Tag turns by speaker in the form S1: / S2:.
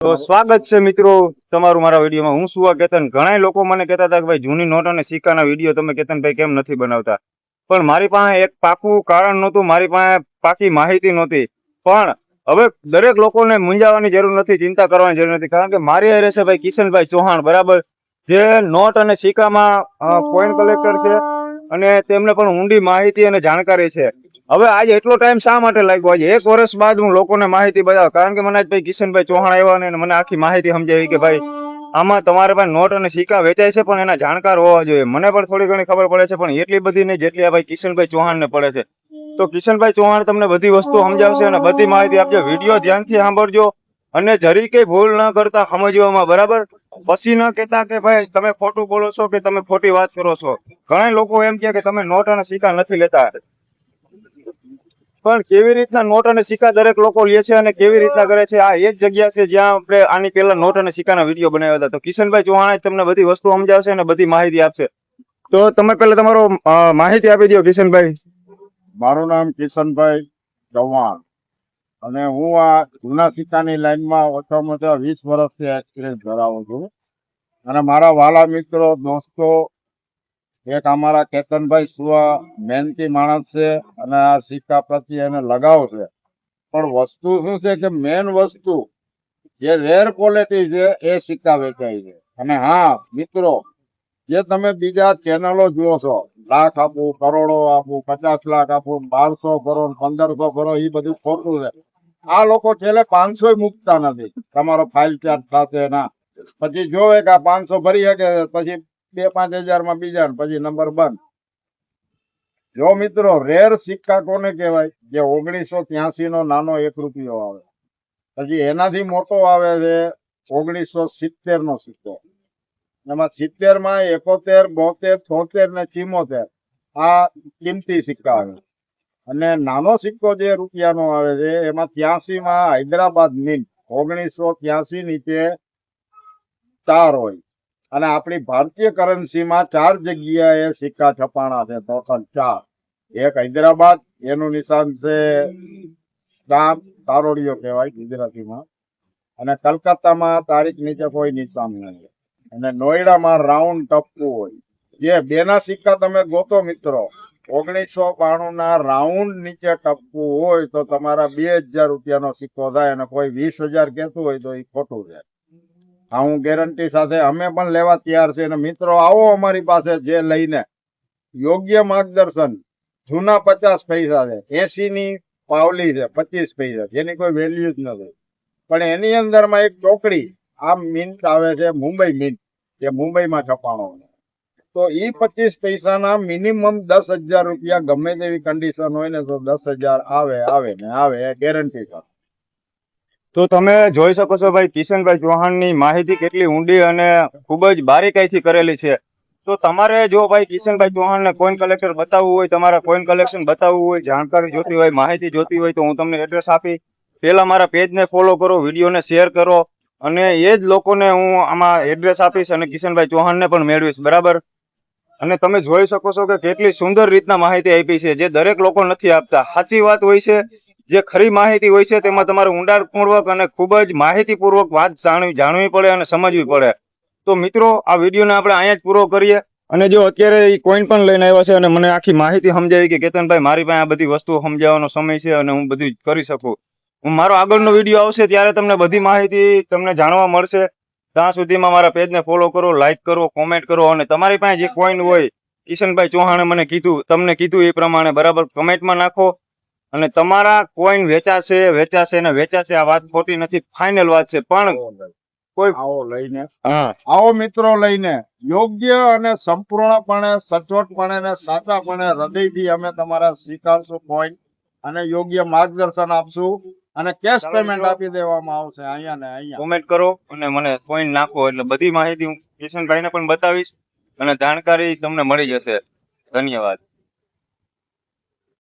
S1: તો સ્વાગત છે મિત્રો તમારું મારા વિડીયોમાં। હું છું કેતન। ઘણા લોકો મને કહેતા હતા કે ભાઈ જૂની નોટ અને સિક્કાના વિડીયો તમે કેતનભાઈ કેમ નથી બનાવતા, પણ મારી પાસે એક પાકું કારણ નહોતું, મારી પાસે પાકી માહિતી નહોતી। પણ હવે દરેક લોકોને મૂંઝાવાની જરૂર નથી, ચિંતા કરવાની જરૂર નથી, કારણ કે મારી હારે છે ભાઈ કિશનભાઈ ચૌહાણ, બરાબર, જે નોટ અને સિક્કામાં કોઈન કલેક્ટર છે અને તેમને પણ ઊંડી માહિતી અને જાણકારી છે। હવે આજે એટલો ટાઈમ શા માટે લાગ્યો? આજે 1 વર્ષ બાદ હું લોકોને માહિતી બતાવું, કારણ કે મને આજ ભાઈ કિશનભાઈ ચૌહાણ આવ્યા ને મને આખી માહિતી સમજાવી કે ભાઈ આમાં તમારે પાસે નોટ અને સિક્કા વેચાય છે, પણ એના જાણકાર હોવા જોઈએ। મને પણ થોડી ઘણી ખબર પડે છે, પણ એટલી બધી નહીં જેટલી આ ભાઈ કિશનભાઈ ચૌહાણને પડે છે। તો કિશનભાઈ ચૌહાણ તમને બધી વસ્તુ સમજાવશે અને બધી માહિતી આપજો। વિડીયો ધ્યાનથી સાંભળજો અને જરી કઈ ભૂલ ન કરતા સમજવામાં, બરાબર? પછી ન કહેતા કે ભાઈ તમે ખોટું બોલો છો કે તમે ખોટી વાત કરો છો। ઘણા લોકો એમ કહે કે તમે નોટ અને સિક્કા નથી લેતા, પણ કેવી રીતના નોટ અને સિક્કા દરેક લોકો લે છે અને કેવી રીતના કરે છે, આ એક જગ્યા છે જ્યાં આપણે આની પહેલા નોટ અને સિક્કાના વિડીયો બનાવ્યા હતા। તો કિશનભાઈ ચૌહાણ તમને બધી વસ્તુ સમજાવશે અને બધી માહિતી આપશે। તો તમે પહેલા તમારો માહિતી આપી દો કિશનભાઈ।
S2: મારું નામ કિશનભાઈ ચૌહાણ અને હું આ જૂના સિક્કાની લાઈનમાં ઓછામાં ઓછા 20 વર્ષથી એક્સપિરિયન્સ ધરાવું છું। અને મારા વાલા મિત્રો દોસ્તો, એક અમારા કેતનભાઈ સુવા મહેનતી માણસ છે અને આ સિક્કા પ્રત્યે એને લગાવ છે। પણ વસ્તુ શું છે કે મેન વસ્તુ જે રેર ક્વોલિટી છે એ સિક્કા વેચાય છે। અને હા મિત્રો, જે તમે બીજા ચેનલો જુઓ છો, લાખ આપું, કરોડો આપું, 50 લાખ આપું, 1200 કરો, 1500 કરો, એ બધું ખોટું છે। આ લોકો છેલ્લે 500 મૂકતા નથી, તમારો ફાઇલ ચાર્જ થશે ના, પછી જોવે કે આ 500 ભરી શકે, પછી 2-5 હજારમાં બીજા, પછી નંબર બંધ। જો મિત્રો, રેર સિક્કા કોને કહેવાય? જે 1983 નો નાનો 1 રૂપિયો આવે, પછી એનાથી મોટો આવે છે 1970 નો સિક્કો। એમાં 70 માં 71, 72, 73 ને 74 આ કિંમતી સિક્કા આવે। અને નાનો સિક્કો જે રૂપિયાનો આવે છે એમાં 83 માં હૈદરાબાદ મિન્ટ 1983 નીચે 4 હોય। અને આપણી ભારતીય કરન્સીમાં 4 જગ્યાએ સિક્કા છપાણા છે, ટોટલ 4। એક હૈદરાબાદ, એનું નિશાન છે તારોડિયો કહેવાય ગુજરાતીમાં, અને કલકત્તામાં તારીખ નીચે કોઈ નિશાન નથી, અને નોઈડામાં રાઉન્ડ ટપકું હોય। જે બેના સિક્કા તમે ગોતો મિત્રો, 1992 ના રાઉન્ડ નીચે ટપકું હોય તો તમારા 2000 રૂપિયાનો સિક્કો થાય, અને કોઈ 20,000 કહેતું હોય તો એ ખોટું છે। હા, હું ગેરંટી સાથે અમે પણ લેવા તૈયાર છે। અને મિત્રો આવો અમારી પાસે, જે લઈને યોગ્ય માર્ગદર્શન। જૂના 50 પૈસા છે, 80 ની પાવલી છે, 25 પૈસા, જેની કોઈ વેલ્યુ જ નથી, પણ એની અંદરમાં એક ચોકડી આ મિન્ટ આવે છે, મુંબઈ મિન્ટ, જે મુંબઈમાં છપાણો છે। તો ઈ 25 પૈસાના મિનિમમ 10,000 રૂપિયા ગમે તેવી કન્ડિશન હોય ને તો 10,000 આવે ને આવે, એ ગેરંટી છે।
S1: તો તમે જોઈ શકો છો ભાઈ કિશનભાઈ ચૌહાણની માહિતી કેટલી ઊંડી અને ખૂબ જ બારીકાઈથી કરેલી છે। તો તમારે જો ભાઈ કિશનભાઈ ચૌહાણને કોઈન કલેક્ટર બતાવવું હોય, તમારા કોઈન કલેક્શન બતાવવું હોય, જાણકારી જોતી હોય, માહિતી જોતી હોય, તો હું તમને એડ્રેસ આપી, પહેલા મારા પેજને ફોલો કરો, વિડીયોને શેર કરો, અને એ જ લોકોને હું આમાં એડ્રેસ આપીશ અને કિશનભાઈ ચૌહાણને પણ મેળવીશ, બરાબર? અને તમે જોઈ શકો છો કે કેટલી સુંદર રીતના માહિતી આપી છે, જે દરેક લોકો નથી આપતા। સાચી વાત હોય છે, જે ખરી માહિતી હોય છે તેમાં તમારે ઊંડાણપૂર્વક અને ખૂબ જ માહિતીપૂર્વક વાત જાણવી પડે અને સમજવી પડે। તો મિત્રો, આ વિડીયોને આપણે અહીંયા જ પૂરો કરીએ। અને જો અત્યારે એ કોઈન પણ લઈને આવ્યા છે અને મને આખી માહિતી સમજાવી કે કેતનભાઈ મારી પાસે આ બધી વસ્તુઓ સમજાવવાનો સમય છે અને હું બધું કરી શકું। મારો આગળનો વિડીયો આવશે ત્યારે તમને બધી માહિતી તમને જાણવા મળશે। ત્યાં સુધીમાં મારા પેજને ફોલો કરો, લાઈક કરો, કોમેન્ટ કરો, અને તમારી પાસે જે કોઈન હોય, કિશનભાઈ ચૌહાણે મને કીધું, તમને કીધું એ પ્રમાણે બરાબર કમેન્ટમાં નાખો। અને તમારા કોઈન વેચાશે ને વેચાશે, આ વાત ખોટી નથી, ફાઇનલ વાત છે। પણ કોઈ
S2: આવો લઈને,
S1: હા,
S2: આવો મિત્રો લઈને, યોગ્ય અને સંપૂર્ણપણે, સચોટપણે ને સાચાપણે હૃદયથી અમે તમારા સ્વીકારશું કોઈન, અને યોગ્ય માર્ગદર્શન આપશું, અને કેશ પેમેન્ટ આપી દેવામાં આવશે અહીંયા ને અહીંયા।
S1: કોમેન્ટ કરો અને મને કોઈન નાખો, એટલે બધી માહિતી હું કિશનભાઈને પણ બતાવીશ અને જાણકારી તમને મળી જશે। ધન્યવાદ।